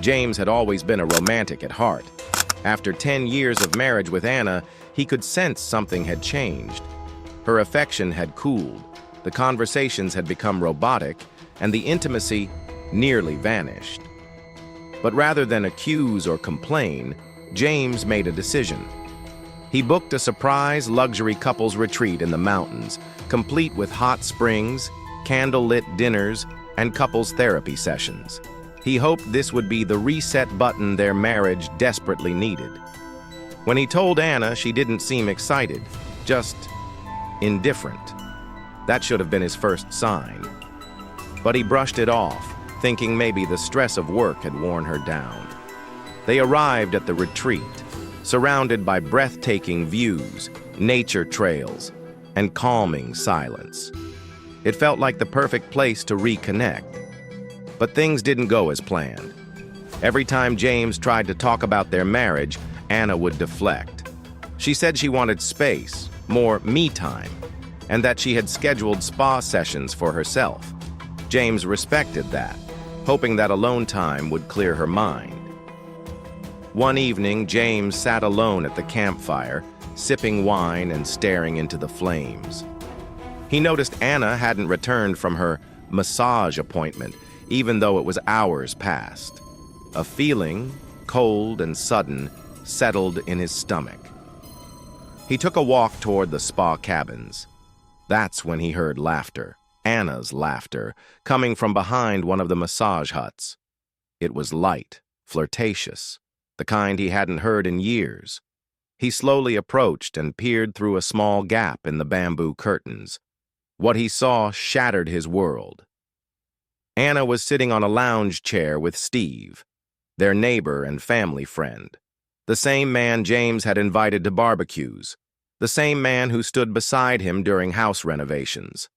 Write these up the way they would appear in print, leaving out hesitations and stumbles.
James had always been a romantic at heart. After 10 years of marriage with Anna, he could sense something had changed. Her affection had cooled, the conversations had become robotic, and the intimacy nearly vanished. But rather than accuse or complain, James made a decision. He booked a surprise luxury couples retreat in the mountains, complete with hot springs, candle-lit dinners, and couples therapy sessions. He hoped this would be the reset button their marriage desperately needed. When he told Anna, she didn't seem excited, just indifferent. That should have been his first sign. But he brushed it off, thinking maybe the stress of work had worn her down. They arrived at the retreat, surrounded by breathtaking views, nature trails, and calming silence. It felt like the perfect place to reconnect. But things didn't go as planned. Every time James tried to talk about their marriage, Anna would deflect. She said she wanted space, more me time, and that she had scheduled spa sessions for herself. James respected that, hoping that alone time would clear her mind. One evening, James sat alone at the campfire, sipping wine and staring into the flames. He noticed Anna hadn't returned from her massage appointment, even though it was hours past. A feeling, cold and sudden, settled in his stomach. He took a walk toward the spa cabins. That's when he heard laughter, Anna's laughter, coming from behind one of the massage huts. It was light, flirtatious, the kind he hadn't heard in years. He slowly approached and peered through a small gap in the bamboo curtains. What he saw shattered his world. Anna was sitting on a lounge chair with Steve, their neighbor and family friend, the same man James had invited to barbecues, the same man who stood beside him during house renovations,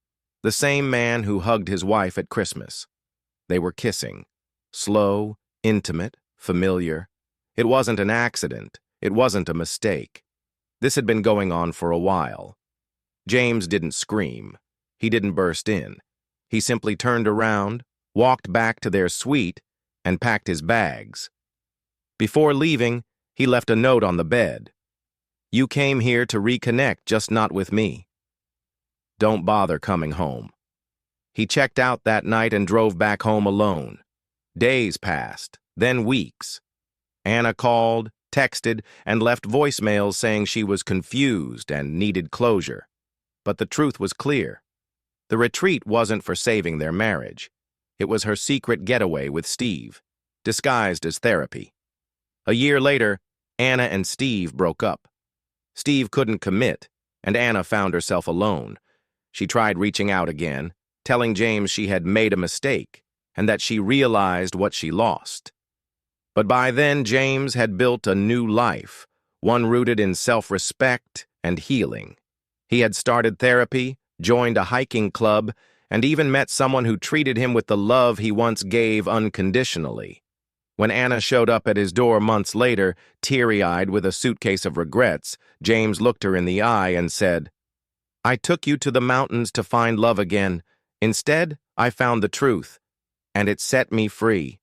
the same man who hugged his wife at Christmas. They were kissing, slow, intimate, familiar. It wasn't an accident. It wasn't a mistake. This had been going on for a while. James didn't scream. He didn't burst in. He simply turned around, walked back to their suite, and packed his bags. Before leaving, he left a note on the bed. "You came here to reconnect, just not with me. Don't bother coming home." He checked out that night and drove back home alone. Days passed, then weeks. Anna called, texted, and left voicemails saying she was confused and needed closure. But the truth was clear. The retreat wasn't for saving their marriage. It was her secret getaway with Steve, disguised as therapy. A year later, Anna and Steve broke up. Steve couldn't commit, and Anna found herself alone. She tried reaching out again, telling James she had made a mistake and that she realized what she lost. But by then, James had built a new life, one rooted in self-respect and healing. He had started therapy, joined a hiking club, and even met someone who treated him with the love he once gave unconditionally. When Anna showed up at his door months later, teary-eyed with a suitcase of regrets, James looked her in the eye and said, "I took you to the mountains to find love again. Instead, I found the truth, and it set me free."